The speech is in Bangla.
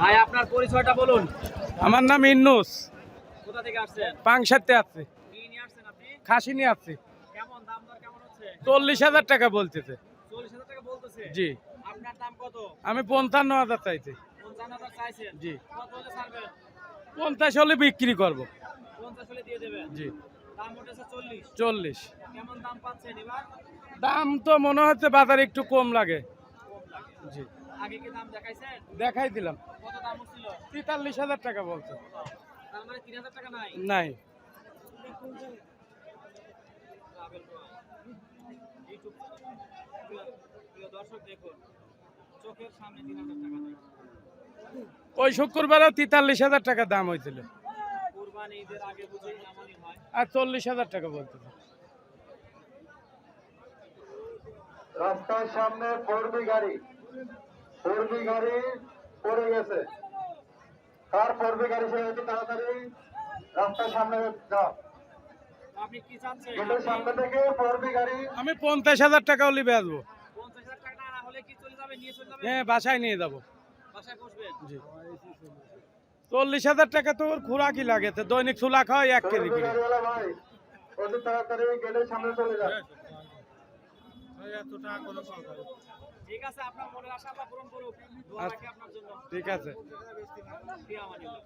ভাই আপনার পরিচয়টা বলুন। আমার নাম ইন্নুস। কোথা থেকে আসছেন? পাংশাতে আছে। কি নিয়ে আসছেন আপনি? খাসি নিয়ে আছে। কেমন দাম দর কেমন হচ্ছে? 40,000 টাকা বলতেছে। 40,000 টাকা বলতেছে। জি। আপনার দাম কত? আমি 55,000 চাইছি। 55,000 চাইছেন। জি। কত হলে ছাড়বেন? 50 হলে বিক্রি করব। 50 হলে দিয়ে দেবেন। জি। দাম উঠেছে 40। 40। কেমন দাম পাচ্ছেন এবার? দাম তো মনে হচ্ছে বাজারে একটু কম লাগে। কম লাগে। জি। আগে কি দাম দেখাইছেন? দেখাই দিলাম। কত দাম হচ্ছিল? 43,000 টাকা বলছে। তার মানে 3,000 টাকা নাই। নাই। Travel toy. ইউটিউব প্রিয় দর্শক দেখুন। চোখের সামনে 3,000 টাকা নাই। ওই শুক্রবারেও 43,000 টাকা দাম হয়েছিল। কুরবানি ঈদের আগে বুঝেই এমনই হয়। আর 40,000 টাকা বলতেছে। রাস্তার সামনে ফোরবি গাড়ি পড়ে গেছে। কার ফোরবি গাড়ি সে হচ্ছে তাড়াতাড়ি রাস্তার সামনে যাও। আপনি কি চাচ্ছেন? গেটের সামনে থেকে ফোরবি গাড়ি। আমি 50,000 টাকা হলে বেচবো। 50,000 টাকা না হলে কি চলে যাবে? নিয়ে চলে যাবে? হ্যাঁ, বাসায় নিয়ে যাব। বাসায় বসবেন? জি। 40,000 টাকা তো ওর খোরাকি লাগে, তো দৈনিক চুলা খাওয়াই 1 কেজি ফোরবি করে। গাড়িওয়ালা ভাই অতি তাড়াতাড়ি গেটের সামনে চলে যান। ঠিক আছে, আপনার মনের আশা আল্লাহ পূরণ করুক। দোয়া রাখি আপনার জন্য। ঠিক আছে। ফিয়া আমানিল্লাহ।